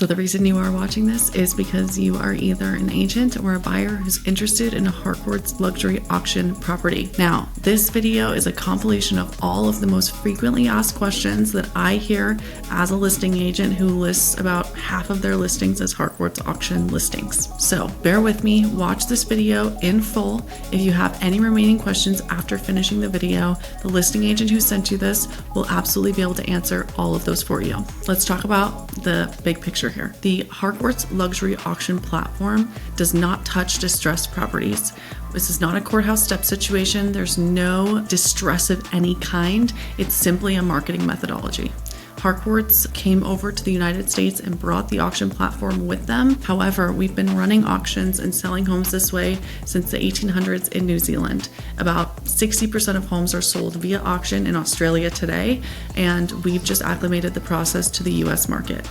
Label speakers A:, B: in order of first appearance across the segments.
A: So the reason you are watching this is because you are either an agent or a buyer who's interested in a Harcourts Luxury Auction property. Now, this video is a compilation of all of the most frequently asked questions that I hear as a listing agent who lists about half of their listings as Harcourts Auction listings. So bear with me, watch this video in full. If you have any remaining questions after finishing the video, the listing agent who sent you this will absolutely be able to answer all of those for you. Let's talk about the big picture here. The Harcourts Luxury Auction platform does not touch distressed properties. This is not a courthouse step situation. There's no distress of any kind. It's simply a marketing methodology. Harcourts came over to the United States and brought the auction platform with them. However, we've been running auctions and selling homes this way since the 1800s in New Zealand. About 60% of homes are sold via auction in Australia today, and we've just acclimated the process to the US market.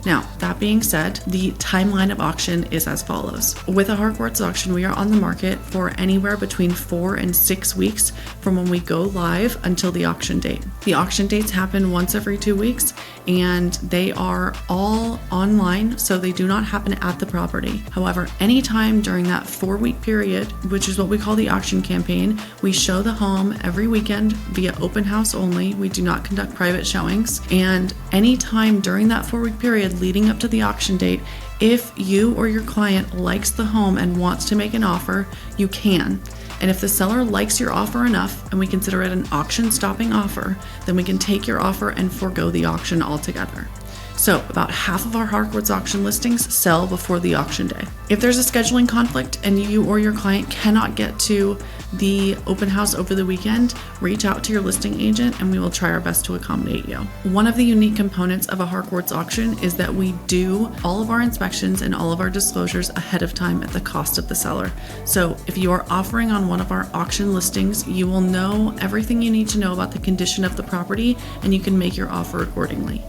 A: Now, that being said, the timeline of auction is as follows. With a Harcourts auction, we are on the market for anywhere between 4 and 6 weeks from when we go live until the auction date. The auction dates happen once every 2 weeks, and they are all online, so they do not happen at the property. However, anytime during that 4-week period, which is what we call the auction campaign, we show the home every weekend via open house only. We do not conduct private showings. And anytime during that 4-week period leading up to the auction date, if you or your client likes the home and wants to make an offer, you can. And if the seller likes your offer enough and we consider it an auction stopping offer, then we can take your offer and forego the auction altogether. So about half of our Harcourts auction listings sell before the auction day. If there's a scheduling conflict and you or your client cannot get to the open house over the weekend, reach out to your listing agent and we will try our best to accommodate you. One of the unique components of a Harcourts auction is that we do all of our inspections and all of our disclosures ahead of time at the cost of the seller. So if you are offering on one of our auction listings, you will know everything you need to know about the condition of the property and you can make your offer accordingly.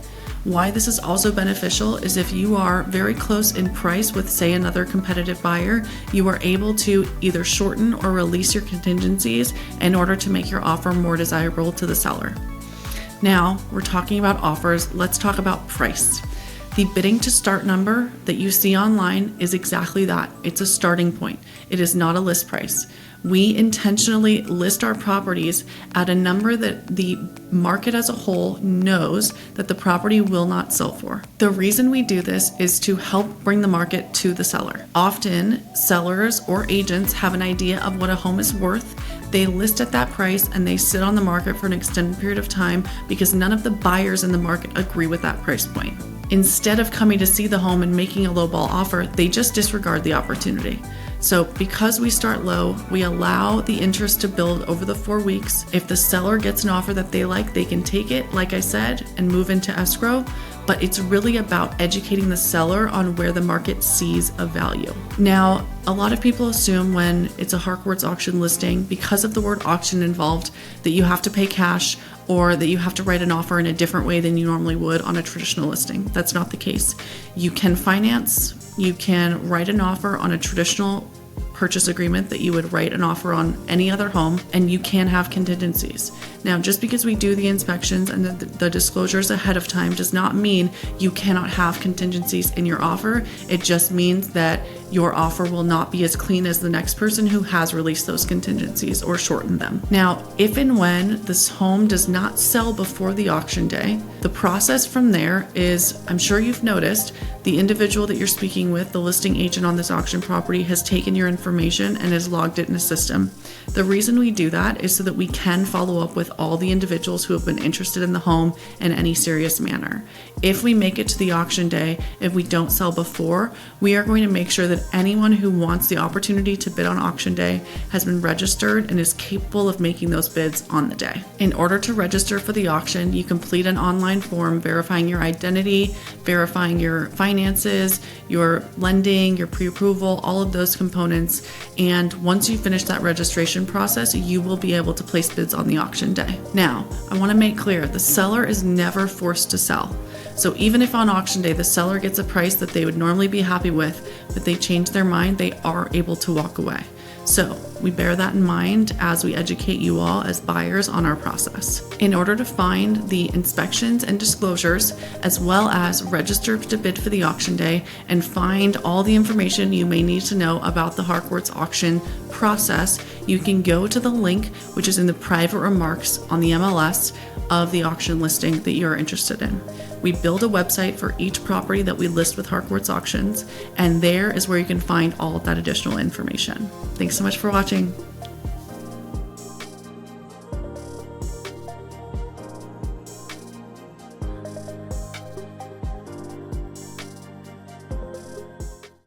A: Why this is also beneficial is if you are very close in price with, say, another competitive buyer, you are able to either shorten or release your contingencies in order to make your offer more desirable to the seller. Now, we're talking about offers. Let's talk about price. The bidding to start number that you see online is exactly that. It's a starting point. It is not a list price. We intentionally list our properties at a number that the market as a whole knows that the property will not sell for. The reason we do this is to help bring the market to the seller. Often, sellers or agents have an idea of what a home is worth. They list at that price and they sit on the market for an extended period of time because none of the buyers in the market agree with that price point. Instead of coming to see the home and making a lowball offer, they just disregard the opportunity. So because we start low, we allow the interest to build over the 4 weeks. If the seller gets an offer that they like, they can take it, like I said, and move into escrow. But it's really about educating the seller on where the market sees a value. Now, a lot of people assume when it's a Harcourts auction listing, because of the word auction involved, that you have to pay cash or that you have to write an offer in a different way than you normally would on a traditional listing. That's not the case. You can finance, you can write an offer on a traditional purchase agreement that you would write an offer on any other home, and you can have contingencies. Now, just because we do the inspections and the disclosures ahead of time does not mean you cannot have contingencies in your offer. It just means that your offer will not be as clean as the next person who has released those contingencies or shortened them. Now, if and when this home does not sell before the auction day, the process from there is, I'm sure you've noticed, the individual that you're speaking with, the listing agent on this auction property, has taken your information and has logged it in a system. The reason we do that is so that we can follow up with all the individuals who have been interested in the home in any serious manner. If we make it to the auction day, if we don't sell before, we are going to make sure that anyone who wants the opportunity to bid on auction day has been registered and is capable of making those bids on the day. In order to register for the auction, you complete an online form verifying your identity, verifying your finances, your lending, your pre-approval, all of those components. And once you finish that registration process, you will be able to place bids on the auction day. Now, I want to make clear, the seller is never forced to sell. So even if on auction day the seller gets a price that they would normally be happy with, but they change their mind, they are able to walk away. So we bear that in mind as we educate you all as buyers on our process. In order to find the inspections and disclosures, as well as register to bid for the auction day and find all the information you may need to know about the Harcourts auction process, you can go to the link which is in the private remarks on the MLS of the auction listing that you're interested in. We build a website for each property that we list with Harcourts Auctions, and there is where you can find all of that additional information. Thanks so much for watching.